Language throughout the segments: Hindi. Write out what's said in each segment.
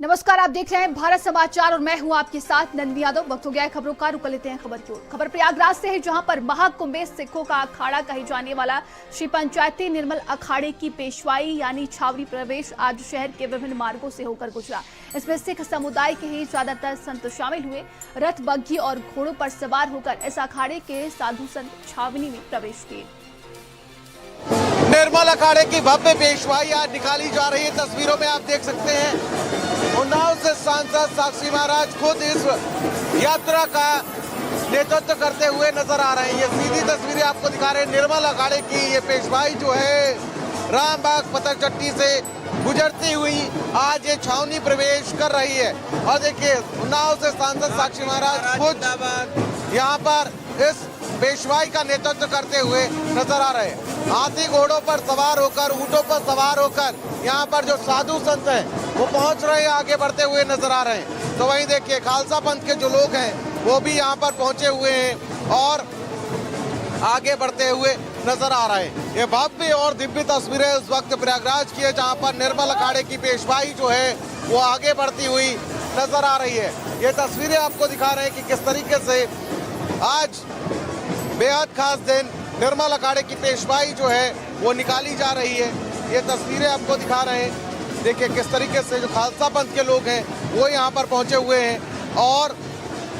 नमस्कार, आप देख रहे हैं भारत समाचार और मैं हूं आपके साथ नंदिनी यादव। वक्त हो गया है खबरों का, रुक लेते हैं खबर की ओर। खबर प्रयागराज से है, जहां पर महाकुंभ में सिखों का अखाड़ा कहे जाने वाला श्री पंचायती निर्मल अखाड़े की पेशवाई यानी छावनी प्रवेश आज शहर के विभिन्न मार्गों से होकर गुजरा। इसमें सिख समुदाय के ही ज्यादातर संत शामिल हुए। रथ, बग्घी और घोड़ों पर सवार होकर इस अखाड़े के साधु संत छावनी में प्रवेश किए। निर्मल अखाड़े की भव्य पेशवाई आज निकाली जा रही है। तस्वीरों में आप देख सकते हैं उन्नाव से सांसद साक्षी महाराज खुद इस यात्रा का नेतृत्व करते हुए नजर आ रहे हैं। ये सीधी तस्वीरें आपको दिखा रहे हैं निर्मल अखाड़े की। ये पेशवाई जो है रामबाग पत्थरचट्टी से गुजरती हुई आज ये छावनी प्रवेश कर रही है। और देखिए उन्नाव से सांसद साक्षी महाराज खुद यहाँ पर इस पेशवाई का नेतृत्व करते हुए नजर आ रहे हैं। हाथी घोड़ों पर सवार होकर, ऊंटों पर सवार होकर यहाँ पर जो साधु संत हैं वो पहुंच रहे हैं, आगे बढ़ते हुए नजर आ रहे हैं। तो वहीं देखिए खालसा पंथ के जो लोग हैं वो भी यहाँ पर पहुंचे हुए हैं और आगे बढ़ते हुए नजर आ रहे हैं। ये भव्य और दिव्य तस्वीरें इस वक्त प्रयागराज की है, जहाँ पर निर्मल अखाड़े की पेशवाई जो है वो आगे बढ़ती हुई नजर आ रही है। ये तस्वीरें आपको दिखा रहे हैं कि किस तरीके से आज बेहद खास दिन निर्मल अखाड़े की पेशवाई जो है वो निकाली जा रही है। ये तस्वीरें आपको दिखा रहे हैं। देखिए किस तरीके से जो खालसा पंथ के लोग हैं वो यहाँ पर पहुंचे हुए हैं और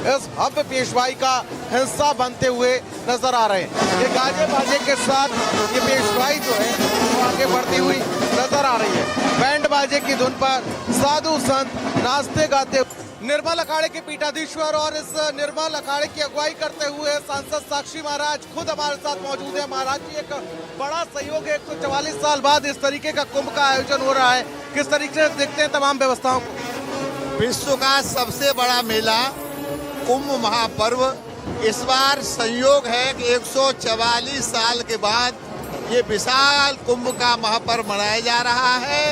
इस भव्य पेशवाई का हिस्सा बनते हुए नजर आ रहे हैं। ये गाजे बाजे के साथ ये पेशवाई जो है वो आगे बढ़ती हुई नजर आ रही है। बैंड बाजे की धुन पर साधु संत नाचते गाते। निर्मल अखाड़े के पीठाधीश्वर और इस निर्मल अखाड़े की अगुवाई करते हुए सांसद साक्षी महाराज खुद हमारे साथ मौजूद है। महाराज जी, एक बड़ा सहयोग है, 144 साल बाद इस तरीके का कुंभ का आयोजन हो रहा है, किस तरीके से देखते हैं तमाम व्यवस्थाओं को? विश्व का सबसे बड़ा मेला कुंभ महापर्व इस बार संयोग है कि 144 साल के बाद ये विशाल कुंभ का महापर्व मनाया जा रहा है।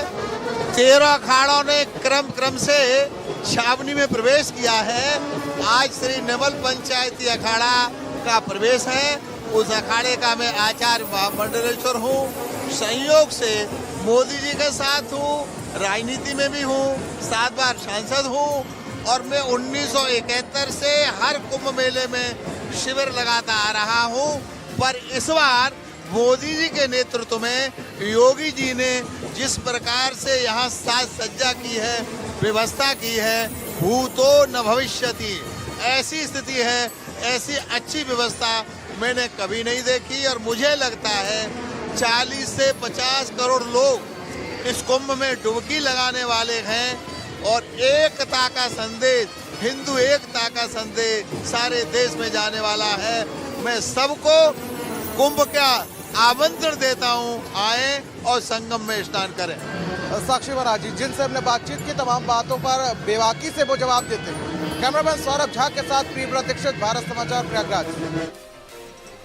13 अखाड़ों ने क्रम से छावनी में प्रवेश किया है। आज श्री निर्मल पंचायती अखाड़ा का प्रवेश है। उस अखाड़े का मैं आचार्य महामंडलेश्वर हूँ। संयोग से मोदी जी के साथ हूँ, राजनीति में भी हूँ, 7 बार सांसद हूँ और मैं 1971 से हर कुंभ मेले में शिविर लगाता आ रहा हूँ। पर इस बार मोदी जी के नेतृत्व में योगी जी ने जिस प्रकार से यहाँ साज सज्जा की है, व्यवस्था की है, भूतो न भविष्यति, ऐसी स्थिति है, ऐसी अच्छी व्यवस्था मैंने कभी नहीं देखी। और मुझे लगता है 40 से 50 करोड़ लोग इस कुंभ में डुबकी लगाने वाले हैं और एकता का संदेश, हिंदू एकता का संदेश सारे देश में जाने वाला है। मैं सबको कुंभ का आमंत्रण देता हूं, आए और संगम में स्नान करें। साक्षी महाराज जी, जिनसे हमने बातचीत की तमाम बातों पर बेबाकी से वो जवाब देते हैं। कैमरामैन सौरभ झा के साथ प्रिय दीक्षित, भारत समाचार, प्रयागराज।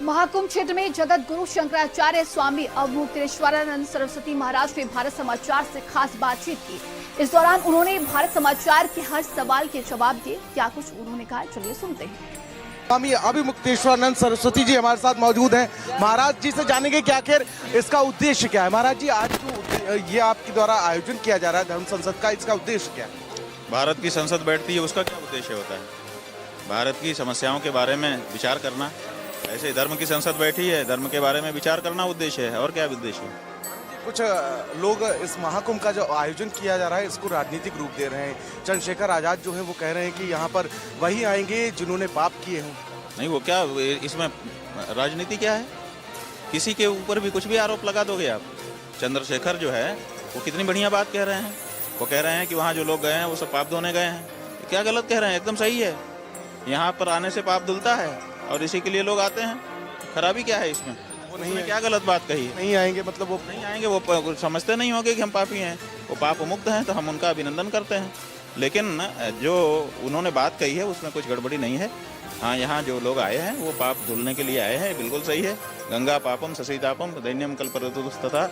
महाकुंभ क्षेत्र में जगत गुरु शंकराचार्य स्वामी अवमुक्तेश्वरानंद सरस्वती महाराज ने भारत समाचार से खास बातचीत की। इस दौरान उन्होंने भारत समाचार के हर सवाल के जवाब दिए। क्या कुछ उन्होंने कहा, चलिए सुनते हैं। स्वामी अवमुक्तेश्वरानंद सरस्वती जी हमारे साथ मौजूद हैं। महाराज जी से जानेंगे कि आखिर इसका उद्देश्य क्या है। महाराज जी, आज जो ये आपके द्वारा आयोजन किया जा रहा है धर्म संसद का, इसका उद्देश्य क्या है? भारत की संसद बैठती है, उसका क्या उद्देश्य होता है? भारत की समस्याओं के बारे में विचार करना। ऐसे धर्म की संसद बैठी है, धर्म के बारे में विचार करना उद्देश्य है, और क्या उद्देश्य है? कुछ लोग इस महाकुंभ का जो आयोजन किया जा रहा है इसको राजनीतिक रूप दे रहे हैं। चंद्रशेखर आजाद जो है वो कह रहे हैं कि यहाँ पर वही आएंगे जिन्होंने पाप किए हों। नहीं, वो क्या, इसमें राजनीति क्या है? किसी के ऊपर भी कुछ भी आरोप लगा दोगे आप। चंद्रशेखर जो है वो कितनी बढ़िया बात कह रहे हैं। वो कह रहे हैं कि वहाँ जो लोग गए हैं वो सब पाप धोने गए हैं। क्या गलत कह रहे हैं? एकदम सही है। यहाँ पर आने से पाप धुलता है और इसी के लिए लोग आते हैं। खराबी क्या है इसमें? वो नहीं क्या गलत बात कही? नहीं आएंगे मतलब वो नहीं आएंगे, वो समझते नहीं होंगे कि हम पापी हैं। वो पाप मुक्त हैं तो हम उनका अभिनंदन करते हैं। लेकिन जो उन्होंने बात कही है उसमें कुछ गड़बड़ी नहीं है। हाँ, यहाँ जो लोग आए हैं वो पाप धुलने के लिए आए हैं, बिल्कुल सही है। गंगा पापम ससीतापम दैन्यम कल्पतरुस्तथा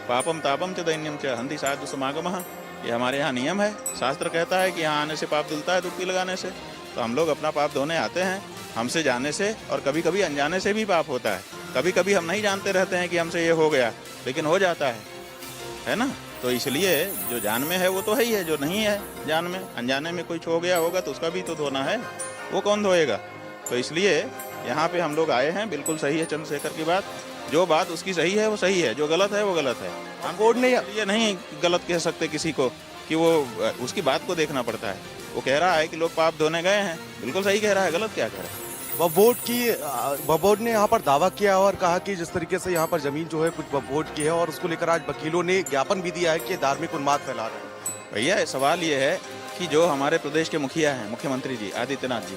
पापम तापम च दैन्यम च हंति साधु समागमः। ये हमारे यहाँ नियम है। शास्त्र कहता है कि यहाँ आने से पाप धुलता है डुबकी लगाने से। तो हम लोग अपना पाप धोने आते हैं। हमसे जाने से और कभी कभी अनजाने से भी पाप होता है। कभी कभी हम नहीं जानते रहते हैं कि हमसे ये हो गया, लेकिन हो जाता है ना। तो इसलिए जो जान में है वो तो है ही है, जो नहीं है जान में, अनजाने में कोई छो गया होगा तो उसका भी तो धोना है, वो कौन धोएगा। तो इसलिए यहाँ पे हम लोग आए हैं, बिल्कुल सही है चंद्रशेखर की बात, जो बात उसकी सही है वो सही है, जो गलत है वो गलत है। हम बोर्ड ने ये नहीं गलत कह सकते किसी को कि वो उसकी बात को देखना पड़ता है। वो कह रहा है कि लोग पाप धोने गए हैं, बिल्कुल सही कह रहा है, गलत क्या कह रहा है। बोर्ड ने यहाँ पर दावा किया और कहा कि जिस तरीके से यहाँ पर जमीन जो है कुछ बोर्ड की है और उसको लेकर आज वकीलों ने ज्ञापन भी दिया है कि धार्मिक उन्माद फैला रहे हैं। भैया सवाल ये है कि जो हमारे प्रदेश के मुखिया हैं, मुख्यमंत्री जी आदित्यनाथ जी,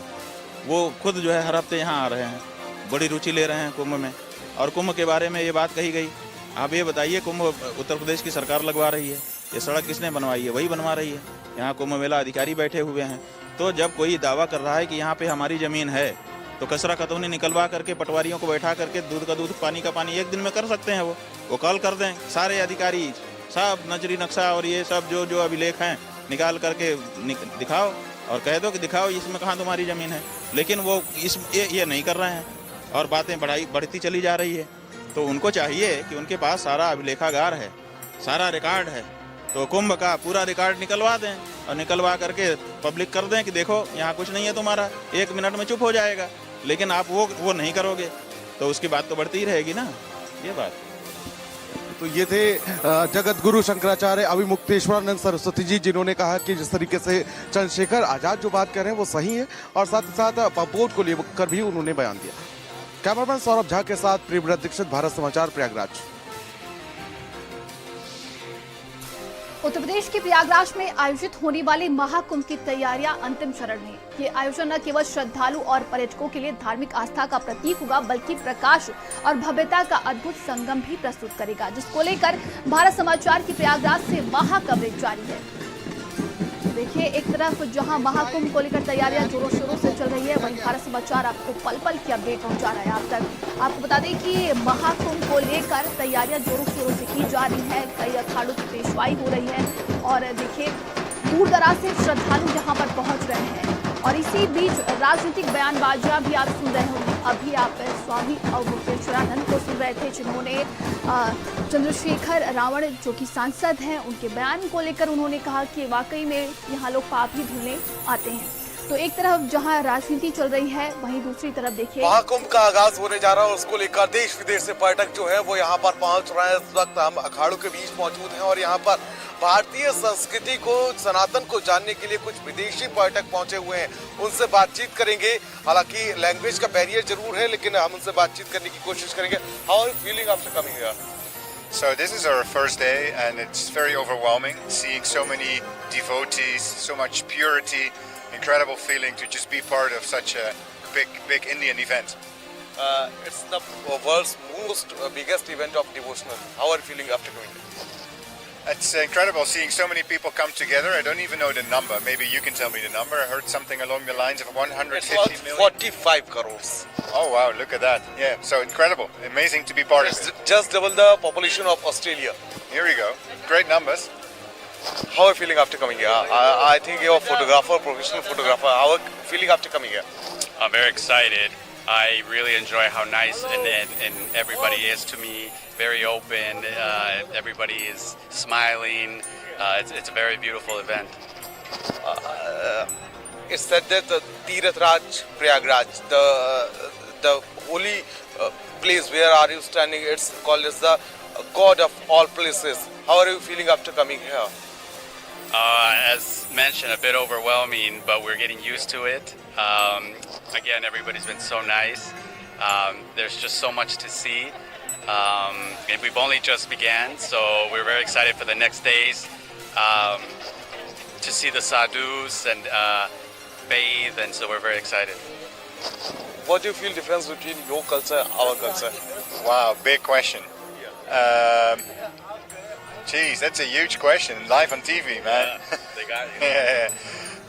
वो खुद जो है हर हफ्ते यहाँ आ रहे हैं, बड़ी रुचि ले रहे हैं कुंभ में, और कुंभ के बारे में ये बात कही गई। आप ये बताइए, कुंभ उत्तर प्रदेश की सरकार लगवा रही है, ये सड़क किसने बनवाई है? वही बनवा रही है। यहाँ कुंभ मेला अधिकारी बैठे हुए हैं। तो जब कोई दावा कर रहा है कि यहाँ पे हमारी ज़मीन है, तो कचरा खतौनी निकलवा करके पटवारियों को बैठा करके दूध का दूध पानी का पानी एक दिन में कर सकते हैं। वो कॉल कर दें, सारे अधिकारी सब नजरी नक्शा और ये सब जो अभिलेख हैं निकाल करके दिखाओ और कह दो कि दिखाओ इसमें कहाँ तुम्हारी ज़मीन है। लेकिन वो ये नहीं कर रहे हैं और बातें बढ़ती चली जा रही है। तो उनको चाहिए कि उनके पास सारा अभिलेखागार है, सारा रिकॉर्ड है, तो कुंभ का पूरा रिकॉर्ड निकलवा दें और निकलवा करके पब्लिक कर दें कि देखो यहाँ कुछ नहीं है तुम्हारा, 1 मिनट में चुप हो जाएगा। लेकिन आप वो नहीं करोगे तो उसकी बात तो बढ़ती ही रहेगी ना, ये बात। तो ये थे जगत गुरु शंकराचार्य अभिमुक्तेश्वरानंद सरस्वती जी, जिन्होंने कहा कि जिस तरीके से चंद्रशेखर आजाद जो बात कर रहे हैं वो सही है और साथ ही साथ बोर्ड को लेकर भी उन्होंने बयान दिया। कैमरामैन सौरभ झा के साथ प्रियव्रत दीक्षित, भारत समाचार, प्रयागराज। उत्तर प्रदेश के प्रयागराज में आयोजित होने वाले महाकुंभ की तैयारियां अंतिम चरण में। ये आयोजन न केवल श्रद्धालु और पर्यटकों के लिए धार्मिक आस्था का प्रतीक होगा, बल्कि प्रकाश और भव्यता का अद्भुत संगम भी प्रस्तुत करेगा, जिसको लेकर भारत समाचार की प्रयागराज से महा कवरेज जारी है। देखिए, एक तरफ जहां महाकुंभ को लेकर तैयारियां जोरों शोरों से चल रही है, वहीं भारत समाचार आपको पल पल की अपडेट पहुंचा रहा है आप तक। आपको बता दें कि महाकुंभ को लेकर तैयारियां जोरों शोरों से की जा रही है, कई अखाड़ों की पेशवाई हो रही है और देखिए दूर दराज से श्रद्धालु यहाँ पर पहुंच रहे हैं। और इसी बीच राजनीतिक बयानबाजियां भी आप सुन रहे होंगे। अभी आप स्वामी अवधूतेश्वरानंद को सुन रहे थे, जिन्होंने चंद्रशेखर रावण जो कि सांसद हैं, उनके बयान को लेकर उन्होंने कहा कि वाकई में यहाँ लोग पाप ही धुलने आते हैं। तो एक तरफ जहां राजनीति चल रही है, वहीं दूसरी तरफ देखिए महाकुंभ का आगाज होने जा रहा है और उसको लेकर देश विदेश से पर्यटक जो है वो यहाँ पर पहुंच रहे हैं। इस वक्त हम अखाड़ों के बीच मौजूद हैं और यहाँ पर भारतीय संस्कृति को, सनातन को जानने के लिए कुछ विदेशी पर्यटक पहुंचे हुए हैं। उनसे बातचीत करेंगे। हालांकि लैंग्वेज का बैरियर जरूर है, लेकिन हम उनसे बातचीत करने की कोशिश करेंगे। How are you feeling after coming here? So this is our first day and it's very overwhelming seeing so many devotees, so much purity, incredible feeling to just be part of such a big Indian event. It's the world's most biggest event of devotional. How are you feeling after coming here? It's incredible seeing so many people come together. I don't even know the number. Maybe you can tell me the number. I heard something along the lines of 150 million. 45 crores. Oh wow, look at that. Yeah, so incredible. Amazing to be part of it. Just double the population of Australia. Here we go. Great numbers. How are you feeling after coming here? I think you're a photographer, professional photographer. How are you feeling after coming here? I'm very excited. I really enjoy how nice and everybody is to me. Very open. Everybody is smiling. It's a very beautiful event. It's said that the Tirath Raj Prayagraj, the holy place where are you standing, it's called as the God of all places. How are you feeling after coming here? As mentioned, a bit overwhelming, but we're getting used to it. Again, everybody's been so nice. There's just so much to see. And we've only just began, so we're very excited for the next days to see the sadhus and bathe, and so we're very excited. What do you feel difference between your culture and our culture? Wow, big question. Geez, that's a huge question. Live on TV, man. Yeah, they got you. Yeah.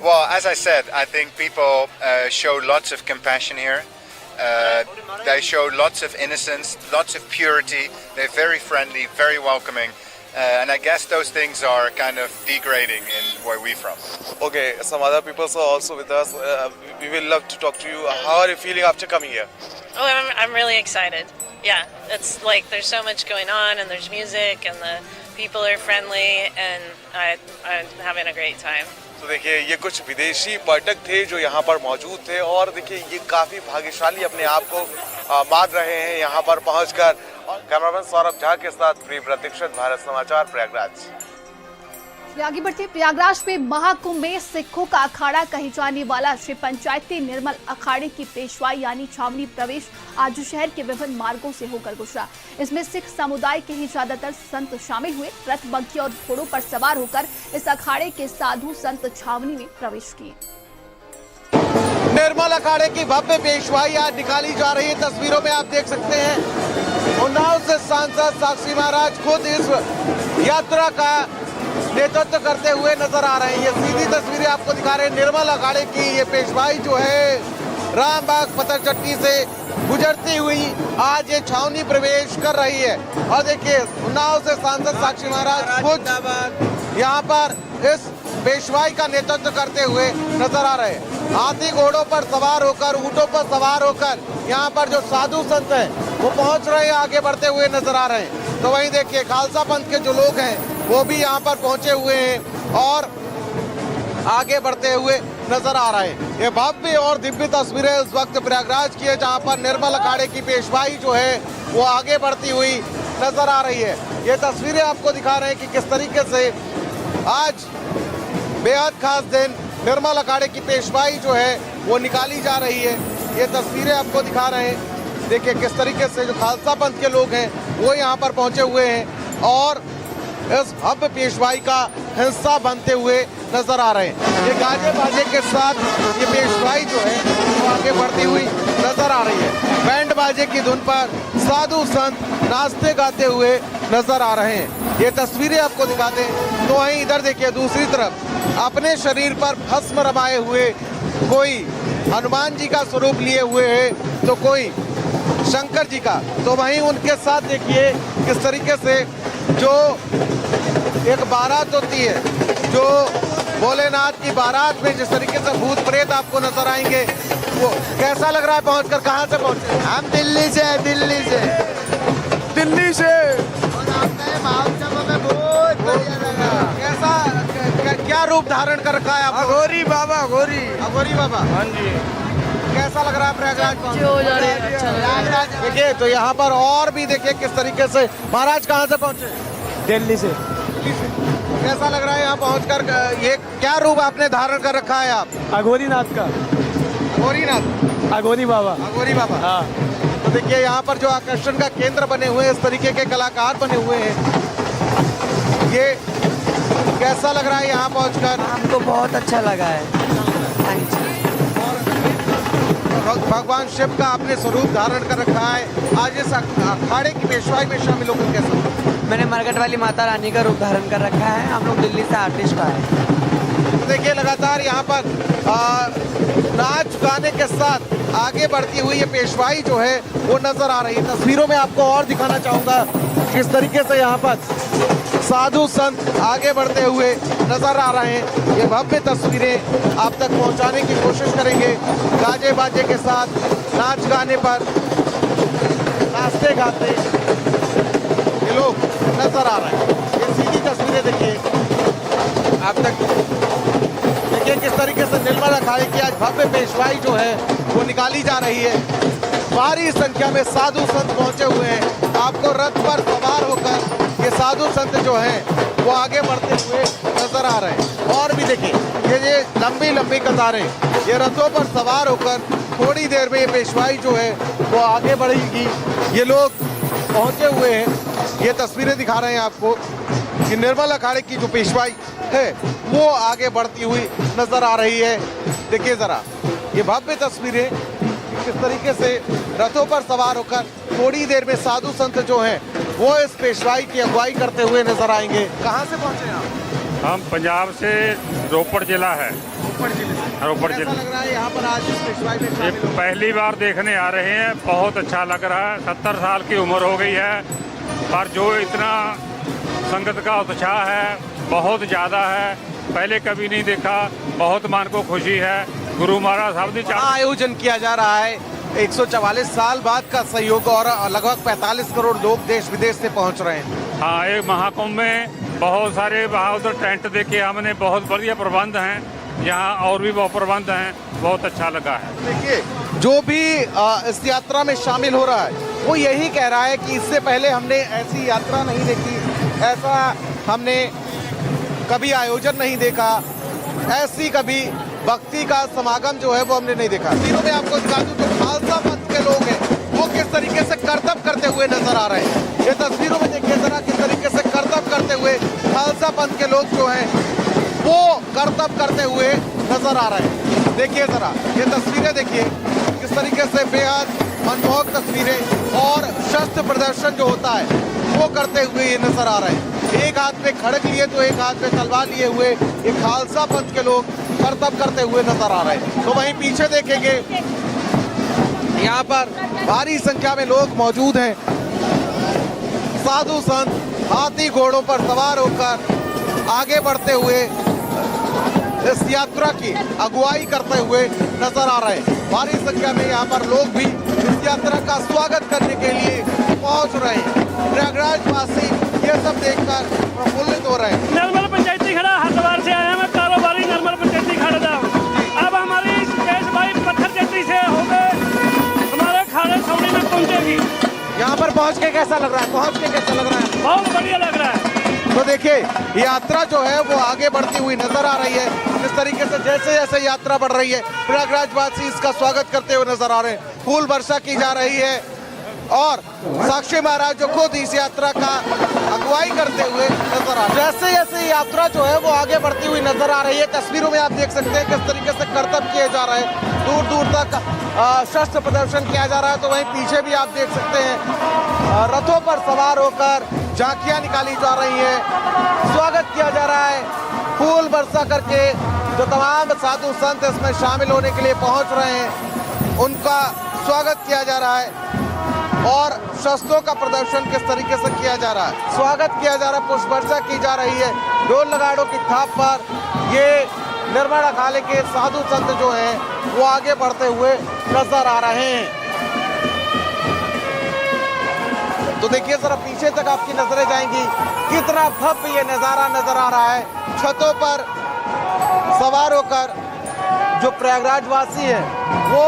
Well, as I said, I think people show lots of compassion here. They show lots of innocence, lots of purity. They're very friendly, very welcoming. And I guess those things are kind of degrading in where we're from. Okay, some other people are also with us. We will love to talk to you. How are you feeling after coming here? Oh, I'm really excited. Yeah, it's like there's so much going on and there's music and the people are friendly and I'm having a great time. तो देखिए ये कुछ विदेशी पर्यटक थे जो यहाँ पर मौजूद थे और देखिए ये काफी भाग्यशाली अपने आप को मान रहे हैं यहाँ पर पहुंचकर। कैमरामैन सौरभ झा के साथ प्रिय प्रतीक्षित, भारत समाचार, प्रयागराज। आगे बढ़ते प्रयागराज में महाकुंभ में सिखों का अखाड़ा कहे जाने वाला श्री पंचायती निर्मल अखाड़े की पेशवाई यानी छावनी प्रवेश आज शहर के विभिन्न मार्गों से होकर गुजरा। इसमें सिख समुदाय के ही ज्यादातर संत शामिल हुए। रथ, बग्घी और घोड़ों पर सवार होकर इस अखाड़े के साधु संत छावनी में प्रवेश किए। निर्मल अखाड़े की भव्य पेशवाई आज निकाली जा रही है। तस्वीरों में आप देख सकते हैं उन्नाव से सांसद साक्षी महाराज खुद इस यात्रा का नेतृत्व करते हुए नजर आ रहे हैं। ये सीधी तस्वीरें आपको दिखा रहे हैं निर्मल अखाड़े की। ये पेशवाई जो है रामबाग पत्थरचट्टी से गुजरती हुई आज ये छावनी प्रवेश कर रही है। और देखिए उन्नाव से सांसद साक्षी महाराज खुद यहाँ पर इस पेशवाई का नेतृत्व करते हुए नजर आ रहे हैं। हाथी घोड़ों पर सवार होकर, ऊंटों पर सवार होकर यहाँ पर जो साधु संत हैं वो पहुंच रहे हैं, आगे बढ़ते हुए नजर आ रहे हैं। तो वहीं देखिए खालसा पंथ के जो लोग हैं वो भी यहाँ पर पहुंचे हुए हैं और आगे बढ़ते हुए नजर आ रहे हैं। ये भव्य और दिव्य तस्वीरें इस वक्त प्रयागराज की है जहाँ पर निर्मल अखाड़े की पेशवाई जो है वो आगे बढ़ती हुई नजर आ रही है। ये तस्वीरें आपको दिखा रहे हैं कि किस तरीके से आज बेहद खास दिन निर्मल अखाड़े की पेशवाई जो है वो निकाली जा रही है। ये तस्वीरें आपको दिखा रहे हैं। देखिए किस तरीके से जो खालसा पंथ के लोग हैं वो यहाँ पर पहुंचे हुए हैं और इस भव्य पेशवाई का हिस्सा बनते हुए नजर आ रहे हैं। ये गाजे बाजे के साथ ये पेशवाई जो है वो आगे बढ़ती हुई नजर आ रही है। बैंड बाजे की धुन पर साधु संत नाचते गाते हुए नजर आ रहे हैं। ये तस्वीरें आपको दिखाते हैं। तो वहीं इधर देखिए दूसरी तरफ अपने शरीर पर भस्म रमाए हुए कोई हनुमान जी का स्वरूप लिए हुए है तो कोई शंकर जी का। तो वहीं उनके साथ देखिए किस तरीके से जो एक बारात होती है, जो भोलेनाथ की बारात में जिस तरीके से भूत प्रेत आपको नजर आएंगे, वो कैसा लग रहा है पहुंचकर? कहाँ से पहुंचे? हम दिल्ली से दिल्ली से और आपका ये महोत्सव में बहुत बढ़िया लगा। कैसा क्या रूप धारण कर रखा है आपको? अघोरी बाबा, अघोरी बाबा। हाँ जी। कैसा लग रहा है प्रयागराज? देखिए तो यहाँ पर और भी देखिए किस तरीके से महाराज कहाँ से पहुँचे? दिल्ली से। कैसा लग रहा है यहाँ पहुँचकर? ये क्या रूप आपने धारण कर रखा है आप? अघोरीनाथ का। अघोरीनाथ, अघोरी बाबा। अघोरी बाबा। हाँ। तो देखिए यहाँ पर जो आकर्षण का केंद्र बने हुए हैं, इस तरीके के कलाकार बने हुए हैं। ये कैसा लग रहा है यहाँ पहुँचकर? हमको बहुत अच्छा लगा है। भगवान शिव का आपने स्वरूप धारण कर रखा है। आज इस अखाड़े की पेशवाई में शामिल होकर कैसा? मैंने मरकट वाली माता रानी का रूप धारण कर रखा है। हम लोग दिल्ली से आर्टिस्ट आए। तो देखिए लगातार यहाँ पर नाच गाने के साथ आगे बढ़ती हुई ये पेशवाई जो है वो नजर आ रही है। तस्वीरों में आपको और दिखाना चाहूँगा किस तरीके से यहाँ पर साधु संत आगे बढ़ते हुए नजर आ रहे हैं। ये भव्य तस्वीरें आप तक पहुंचाने की कोशिश करेंगे। गाजे बाजे के साथ नाच गाने पर नाचते गाते ये लोग नजर आ रहे हैं। ये सीधी तस्वीरें देखिए आप तक। देखिए किस तरीके से निर्मल अखाड़े की आज भव्य पेशवाई जो है वो निकाली जा रही है। भारी संख्या में साधु संत पहुंचे हुए हैं। आपको रथ पर सवार होकर ये साधु संत जो हैं वो आगे बढ़ते हुए नजर आ रहे हैं। और भी देखिए ये लंबी लंबी कतारें, ये रथों पर सवार होकर थोड़ी देर में ये पेशवाई जो है वो आगे बढ़ेगी। ये लोग पहुंचे हुए हैं। ये तस्वीरें दिखा रहे हैं आपको कि निर्मल अखाड़े की जो पेशवाई है वो आगे बढ़ती हुई नजर आ रही है। देखिए जरा ये भव्य तस्वीरें किस तरीके से रथों पर सवार होकर थोड़ी देर में साधु संत जो हैं वो इस पेशवाई की अगुवाई करते हुए नजर आएंगे। कहाँ से पहुंचे आप? हम पंजाब से, रोपड़ जिला है। रोपड़ जिला। लग रहा है यहाँ पर आज इस पेशवाई में ये पहली बार देखने आ रहे हैं। बहुत अच्छा लग रहा है। 70 साल की उम्र हो गई है पर जो इतना संगत का उत्साह है बहुत ज़्यादा है। पहले कभी नहीं देखा। बहुत मन को खुशी है। गुरु महाराज साहब ने आयोजन किया जा रहा है 144 साल बाद का सहयोग और लगभग 45 करोड़ लोग देश विदेश से पहुंच रहे हैं। हाँ, एक महाकुंभ में बहुत सारे वहाँ उधर टेंट देखे हमने, बहुत बढ़िया प्रबंध हैं यहाँ, और भी बहुत प्रबंध हैं, बहुत अच्छा लगा है। देखिए, जो भी इस यात्रा में शामिल हो रहा है वो यही कह रहा है कि इससे पहले हमने ऐसी यात्रा नहीं देखी, ऐसा हमने कभी आयोजन नहीं देखा, ऐसी कभी भक्ति का समागम जो है वो हमने नहीं देखा। तीनों में आपको दिखा दूं तो खालसा पंथ के लोग हैं वो किस तरीके से करतब करते हुए नजर आ रहे हैं। ये तस्वीरों में देखिए जरा किस तरीके से करतब करते हुए खालसा पंथ के लोग जो हैं वो करतब करते हुए नजर आ रहे हैं। देखिए जरा ये तस्वीरें देखिए किस तरीके से बेहद मनमोहक तस्वीरें और शस्त्र प्रदर्शन जो होता है वो करते हुए ये नजर आ रहे हैं। एक हाथ में खड़ग लिए तो एक हाथ में तलवार लिए हुए ये खालसा पंथ के लोग करतब करते हुए नजर आ रहे हैं। तो वहीं पीछे देखेंगे यहाँ पर भारी संख्या में लोग मौजूद हैं। साधु संत हाथी घोड़ों पर सवार होकर आगे बढ़ते हुए इस यात्रा की अगुवाई करते हुए नजर आ रहे हैं। भारी संख्या में यहाँ पर लोग भी इस यात्रा का स्वागत करने के लिए पहुंच रहे हैं। प्रयागराज वासी ये सब देखकर प्रफुल्लित हो रहे हैं। निर्मल पंचायती खड़ा हरिद्वार से आया, मैं कारोबारी निर्मल पंचायती खड़ा था। अब हमारी पेशवाई पत्थर चट्टी से होकर हमारे खाड़े छावनी में पहुंचेगी। यहाँ पर पहुँच के कैसा लग रहा है? पहुँच के कैसा लग रहा है? बहुत बढ़िया लग रहा है। तो देखिए यात्रा जो है वो आगे बढ़ती हुई नजर आ रही है। इस तरीके से जैसे जैसे यात्रा बढ़ रही है प्रयागराज वासी इसका स्वागत करते हुए नजर आ रहे हैं। फूल वर्षा की जा रही है और साक्षी महाराज जो खुद इस यात्रा का अगुवाई करते हुए नजर आ रहे हैं। जैसे जैसे यात्रा जो है वो आगे बढ़ती हुई नजर आ रही है तस्वीरों में आप देख सकते हैं किस तरीके से करतब किए जा रहे हैं। दूर दूर तक शस्त्र प्रदर्शन किया जा रहा है। तो वहीं पीछे भी आप देख सकते हैं रथों पर सवार होकर झांकियां निकाली जा रही है, स्वागत किया जा रहा है। फूल बरसा करके जो तमाम साधु संत इसमें शामिल होने के लिए पहुंच रहे हैं उनका स्वागत किया जा रहा है और शस्त्रों का प्रदर्शन किस तरीके से किया जा रहा है, स्वागत किया जा रहा है, पुष्प वर्षा की जा रही है। ढोल नगाड़ों की थाप पर ये निर्मल अखाड़े के साधु संत जो हैं वो आगे बढ़ते हुए नजर आ रहे हैं। तो देखिए जरा पीछे तक आपकी नजरें जाएंगी, कितना भव्य ये नजारा नजर आ रहा है। छतों पर सवार होकर जो प्रयागराज वासी है वो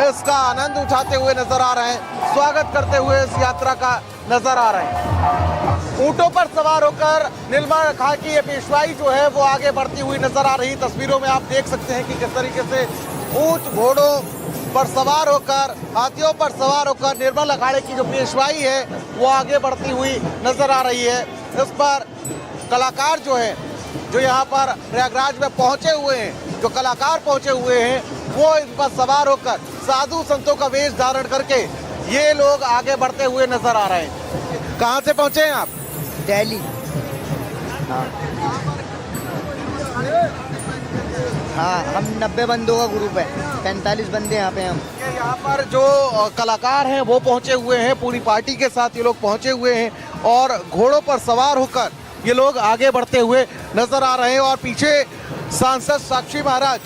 इसका आनंद उठाते हुए नजर आ रहे हैं, स्वागत करते हुए इस यात्रा का नजर आ रहे हैं। ऊंटों पर सवार होकर निर्मल अखाड़े की ये पेशवाई जो है वो आगे बढ़ती हुई नजर आ रही। तस्वीरों में आप देख सकते हैं कि किस तरीके से ऊंट घोड़ों पर सवार होकर हाथियों पर सवार होकर निर्मल अखाड़े की जो पेशवाई है वो आगे बढ़ती हुई नजर आ रही है। इस पर कलाकार जो है जो यहाँ पर प्रयागराज में पहुंचे हुए हैं, जो कलाकार पहुंचे हुए हैं वो इन पर सवार होकर साधु संतों का वेश धारण करके ये लोग आगे बढ़ते हुए नजर आ रहे हैं। कहाँ से पहुंचे हैं आप? दिल्ली। हाँ, हम 90 बंदों का ग्रुप है, 45 बंदे यहाँ पे हम। यहाँ पर जो कलाकार हैं वो पहुंचे हुए हैं, पूरी पार्टी के साथ ये लोग पहुंचे हुए हैं और घोड़ों पर सवार होकर ये लोग आगे बढ़ते हुए नजर आ रहे हैं। और पीछे सांसद साक्षी महाराज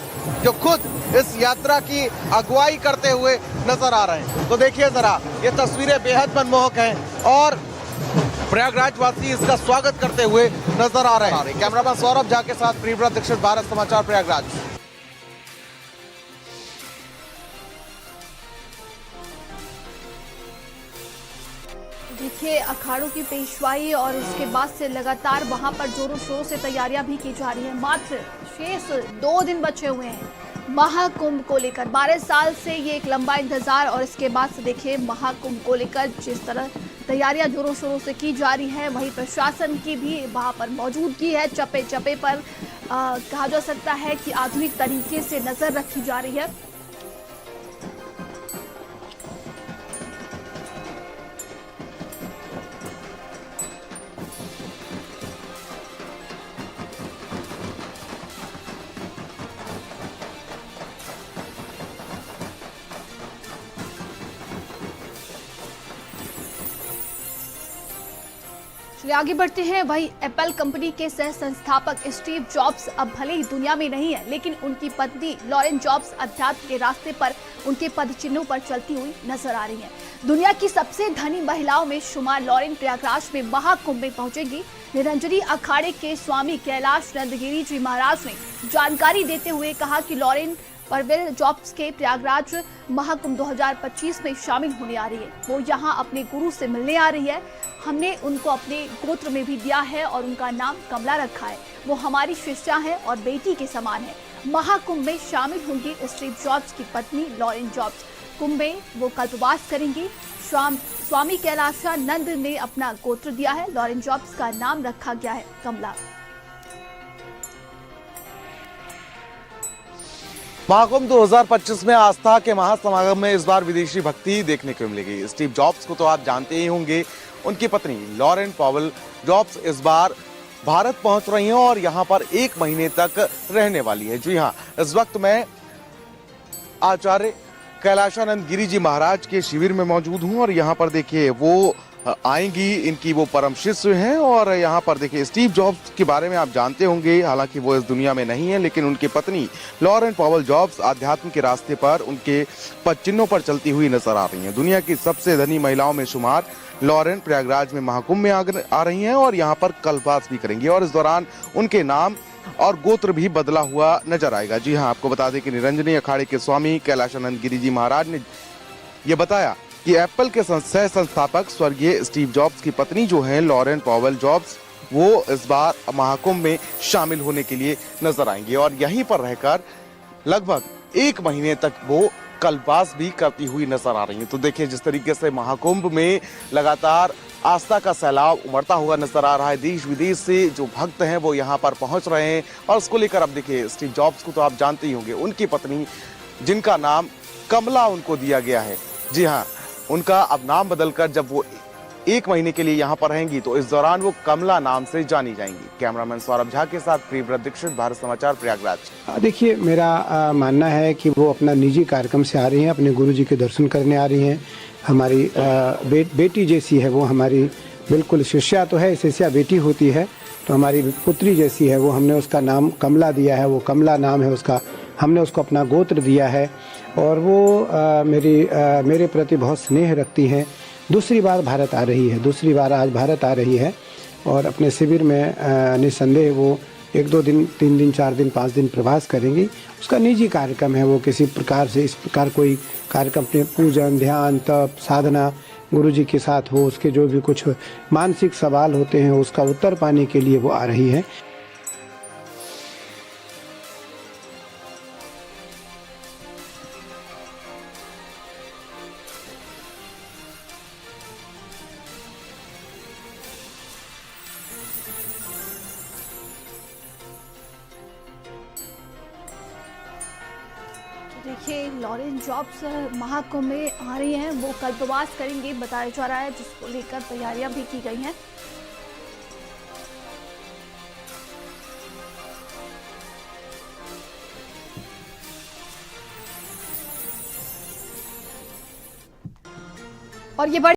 जो खुद इस यात्रा की अगुवाई करते हुए नजर आ रहे हैं। तो देखिए जरा ये तस्वीरें बेहद मनमोहक हैं और प्रयागराज वासी इसका स्वागत करते हुए नजर आ रहे हैं। कैमरामैन सौरभ झा के साथ प्रियव्रत दीक्षित, भारत समाचार, प्रयागराज। देखिए अखाड़ों की पेशवाई और उसके बाद से लगातार वहां पर जोरों शोरों से तैयारियां भी की जा रही हैं। मात्र शेष 2 दिन बचे हुए हैं महाकुंभ को लेकर। 12 साल से ये एक लंबा इंतजार और इसके बाद से देखिए महाकुंभ को लेकर जिस तरह तैयारियां जोरों शोरों से की जा रही है, वहीं प्रशासन की भी वहां पर मौजूदगी है। चप्पे चप्पे पर कहा जा सकता है कि आधुनिक तरीके से नजर रखी जा रही है। चलिए आगे बढ़ते हैं। वहीं एप्पल कंपनी के सह संस्थापक स्टीव जॉब्स अब भले ही दुनिया में नहीं है, लेकिन उनकी पत्नी लॉरेन जॉब्स अध्यात्म के रास्ते पर उनके पद चिन्हों पर चलती हुई नजर आ रही हैं। दुनिया की सबसे धनी महिलाओं में शुमार लॉरेन प्रयागराज में महाकुंभ में पहुंचेंगी। निरंजनी अखाड़े के स्वामी कैलाश नंदगिरी जी महाराज ने जानकारी देते हुए कहा कि लॉरेन परवेल जॉब्स के प्रयागराज महाकुंभ 2025 में शामिल होने आ रही है। वो यहाँ अपने गुरु से मिलने आ रही है। हमने उनको अपने गोत्र में भी दिया है और उनका नाम कमला रखा है। वो हमारी शिष्या है और बेटी के समान है। महाकुंभ में शामिल होंगी स्टीव जॉब्स की पत्नी लॉरेन जॉब्स। कुंभ में वो कल्पवास करेंगी। स्वामी कैलाशानंद ने अपना गोत्र दिया है। लॉरेन जॉब्स का नाम रखा गया है कमला। महाकुंभ 2025 में आस्था के महासमागम में इस बार विदेशी भक्ति देखने को मिलेगी। स्टीव जॉब्स को तो आप जानते ही होंगे। उनकी पत्नी लॉरेन पॉवेल जॉब्स इस बार भारत पहुंच रही हैं और यहां पर 1 महीने तक रहने वाली है। जी हां, इस वक्त मैं आचार्य कैलाशानंद गिरी जी महाराज के शिविर में मौजूद हूं और यहां पर देखिए वो आएंगी। इनकी वो परम शिष्य हैं और यहाँ पर देखिए स्टीव जॉब्स के बारे में आप जानते होंगे। हालांकि वो इस दुनिया में नहीं है, लेकिन उनकी पत्नी लॉरेन पॉवेल जॉब्स आध्यात्म के रास्ते पर उनके पद चिन्हों पर चलती हुई नजर आ रही हैं। दुनिया की सबसे धनी महिलाओं में शुमार लॉरेन प्रयागराज में महाकुंभ में आ रही हैं और यहाँ पर कल्पवास भी करेंगी और इस दौरान उनके नाम और गोत्र भी बदला हुआ नजर आएगा। जी हाँ, आपको बता दें कि निरंजनी अखाड़े के स्वामी कैलाशानंद गिरी जी महाराज ने यह बताया कि एप्पल के सह संस्थापक स्वर्गीय स्टीव जॉब्स की पत्नी जो है लॉरेन पॉवेल जॉब्स, वो इस बार महाकुंभ में शामिल होने के लिए नजर आएंगे और यहीं पर रहकर लगभग 1 महीने तक वो कल्पवास भी करती हुई नजर आ रही है। तो देखिए जिस तरीके से महाकुंभ में लगातार आस्था का सैलाब उमड़ता हुआ नजर आ रहा है। देश विदेश से जो भक्त हैं वो यहाँ पर पहुंच रहे हैं और उसको लेकर अब देखिए स्टीव जॉब्स को तो आप जानते ही होंगे। उनकी पत्नी जिनका नाम कमला उनको दिया गया है, जी हाँ, उनका अब नाम बदलकर जब वो 1 महीने के लिए यहाँ पर रहेंगी तो इस दौरान वो कमला नाम से जानी जाएंगी। कैमरामैन सौरभ झा के साथ प्रियव्रत दीक्षित, भारत समाचार, प्रयागराज। देखिए मेरा मानना है कि वो अपना निजी कार्यक्रम से आ रही हैं, अपने गुरुजी के दर्शन करने आ रही हैं। हमारी बेटी जैसी है वो, हमारी बिल्कुल शिष्या तो है, शिष्या बेटी होती है तो हमारी पुत्री जैसी है वो। हमने उसका नाम कमला दिया है, वो कमला नाम है उसका। हमने उसको अपना गोत्र दिया है और वो मेरे प्रति बहुत स्नेह रखती हैं। दूसरी बार भारत आ रही है, दूसरी बार आज भारत आ रही है और अपने शिविर में निस्संदेह वो 1-2 दिन, 3 दिन, 4 दिन, 5 दिन प्रवास करेंगी। उसका निजी कार्यक्रम है, वो किसी प्रकार से इस प्रकार कोई कार्यक्रम अपने पूजन, ध्यान, तप, साधना गुरुजी के साथ हो, उसके जो भी कुछ मानसिक सवाल होते हैं उसका उत्तर पाने के लिए वो आ रही है। देखिए लॉरेन जॉब्स महाकुंभ में आ रही हैं, वो कल्पवास करेंगे बताया जा रहा है, जिसको लेकर तैयारियां भी की गई हैं। और ये बड़ी